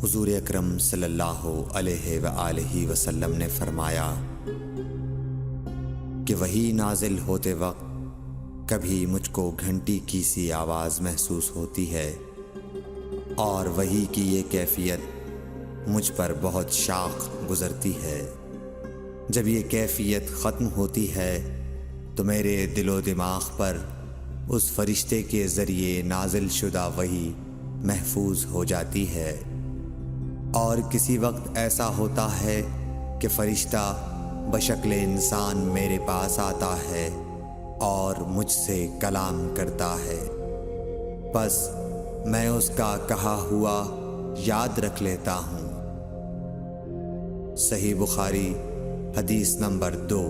حضور اکرم صلی اللہ علیہ وآلہ وسلم نے فرمایا کہ وحی نازل ہوتے وقت کبھی مجھ کو گھنٹی کی سی آواز محسوس ہوتی ہے، اور وحی کی یہ کیفیت مجھ پر بہت شاق گزرتی ہے۔ جب یہ کیفیت ختم ہوتی ہے تو میرے دل و دماغ پر اس فرشتے کے ذریعے نازل شدہ وحی محفوظ ہو جاتی ہے، اور کسی وقت ایسا ہوتا ہے کہ فرشتہ بشکل انسان میرے پاس آتا ہے اور مجھ سے کلام کرتا ہے، بس میں اس کا کہا ہوا یاد رکھ لیتا ہوں۔ صحیح بخاری حدیث نمبر 2۔